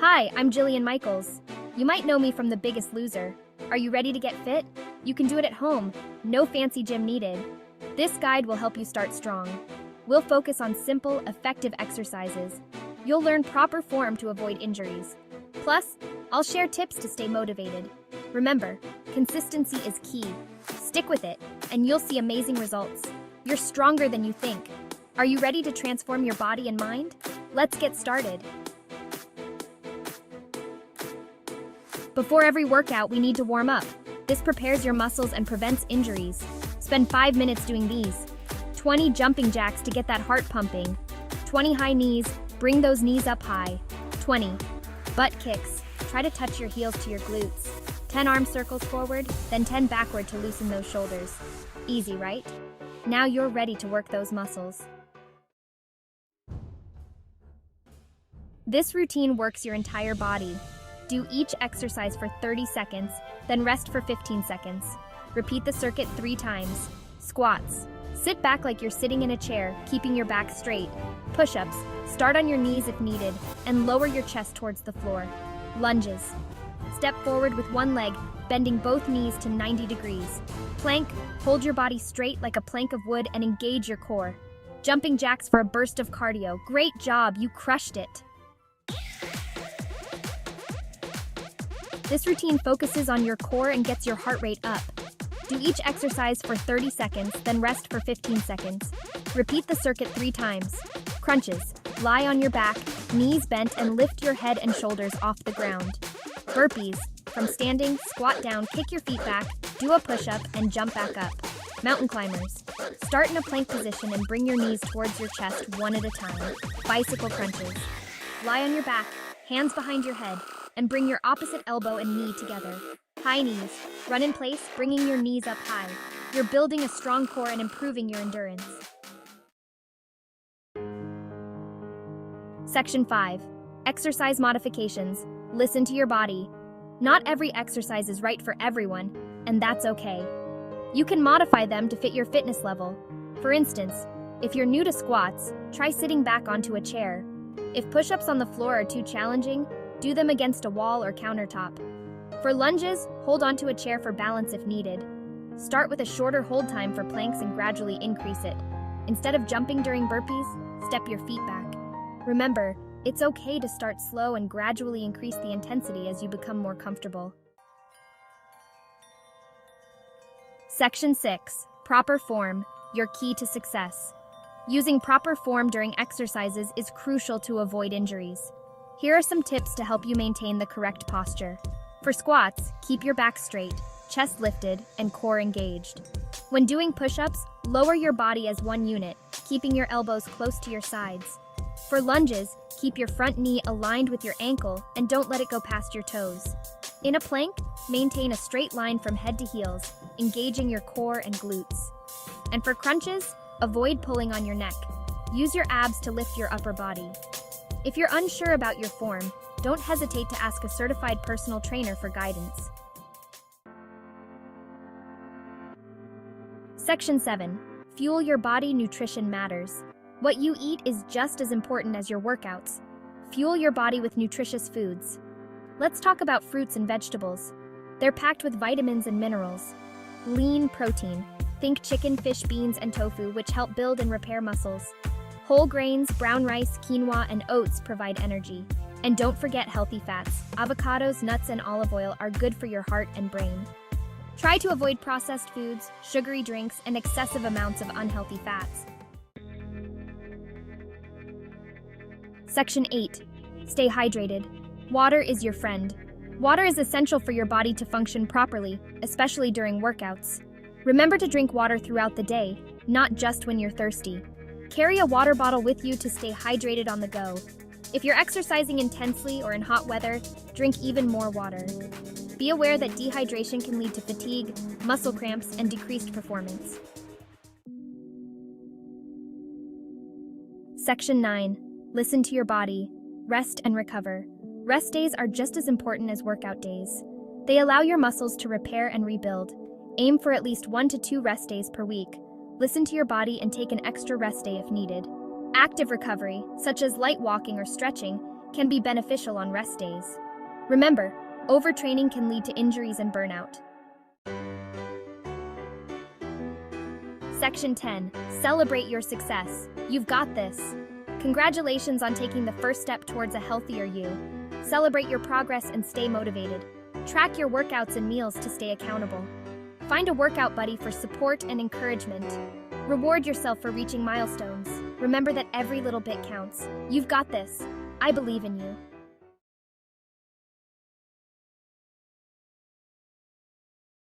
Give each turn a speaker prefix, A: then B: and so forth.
A: Hi, I'm Jillian Michaels. You might know me from The Biggest Loser. Are you ready to get fit? You can do it at home. No fancy gym needed. This guide will help you start strong. We'll focus on simple, effective exercises. You'll learn proper form to avoid injuries. Plus, I'll share tips to stay motivated. Remember, consistency is key. Stick with it, and you'll see amazing results. You're stronger than you think. Are you ready to transform your body and mind? Let's get started. Before every workout, we need to warm up. This prepares your muscles and prevents injuries. Spend 5 minutes doing these. 20 jumping jacks to get that heart pumping. 20 high knees, bring those knees up high. 20 butt kicks, try to touch your heels to your glutes. 10 arm circles forward, then 10 backward to loosen those shoulders. Easy, right? Now you're ready to work those muscles. This routine works your entire body. Do each exercise for 30 seconds, then rest for 15 seconds. Repeat the circuit 3 times. Squats. Sit back like you're sitting in a chair, keeping your back straight. Push-ups. Start on your knees if needed, and lower your chest towards the floor. Lunges. Step forward with one leg, bending both knees to 90 degrees. Plank. Hold your body straight like a plank of wood and engage your core. Jumping jacks for a burst of cardio. Great job, you crushed it. This routine focuses on your core and gets your heart rate up. Do each exercise for 30 seconds, then rest for 15 seconds. Repeat the circuit 3 times. Crunches. Lie on your back, knees bent, and lift your head and shoulders off the ground. Burpees. From standing, squat down, kick your feet back, do a push-up, and jump back up. Mountain climbers. Start in a plank position and bring your knees towards your chest one at a time. Bicycle crunches. Lie on your back, hands behind your head, and bring your opposite elbow and knee together. High knees. Run in place, bringing your knees up high. You're building a strong core and improving your endurance. Section 5. Exercise modifications. Listen to your body. Not every exercise is right for everyone, and that's okay. You can modify them to fit your fitness level. For instance, if you're new to squats, try sitting back onto a chair. If push-ups on the floor are too challenging, do them against a wall or countertop. For lunges, hold onto a chair for balance if needed. Start with a shorter hold time for planks and gradually increase it. Instead of jumping during burpees, step your feet back. Remember, it's okay to start slow and gradually increase the intensity as you become more comfortable. Section 6. Proper form, your key to success. Using proper form during exercises is crucial to avoid injuries. Here are some tips to help you maintain the correct posture. For squats, keep your back straight, chest lifted, and core engaged. When doing push-ups, lower your body as one unit, keeping your elbows close to your sides. For lunges, keep your front knee aligned with your ankle and don't let it go past your toes. In a plank, maintain a straight line from head to heels, engaging your core and glutes. And for crunches, avoid pulling on your neck. Use your abs to lift your upper body. If you're unsure about your form, don't hesitate to ask a certified personal trainer for guidance. Section 7. Fuel your body. Nutrition matters. What you eat is just as important as your workouts. Fuel your body with nutritious foods. Let's talk about fruits and vegetables. They're packed with vitamins and minerals. Lean protein. Think chicken, fish, beans, and tofu, which help build and repair muscles. Whole grains, brown rice, quinoa, and oats provide energy. And don't forget healthy fats. Avocados, nuts, and olive oil are good for your heart and brain. Try to avoid processed foods, sugary drinks, and excessive amounts of unhealthy fats. Section 8. Stay hydrated. Water is your friend. Water is essential for your body to function properly, especially during workouts. Remember to drink water throughout the day, not just when you're thirsty. Carry a water bottle with you to stay hydrated on the go. If you're exercising intensely or in hot weather, drink even more water. Be aware that dehydration can lead to fatigue, muscle cramps, and decreased performance. Section 9. Listen to your body. Rest and recover. Rest days are just as important as workout days. They allow your muscles to repair and rebuild. Aim for at least 1 to 2 rest days per week. Listen to your body and take an extra rest day if needed. Active recovery, such as light walking or stretching, can be beneficial on rest days. Remember, overtraining can lead to injuries and burnout. Section 10. Celebrate your success. You've got this. Congratulations on taking the first step towards a healthier you. Celebrate your progress and stay motivated. Track your workouts and meals to stay accountable. Find a workout buddy for support and encouragement. Reward yourself for reaching milestones. Remember that every little bit counts. You've got this. I believe in you.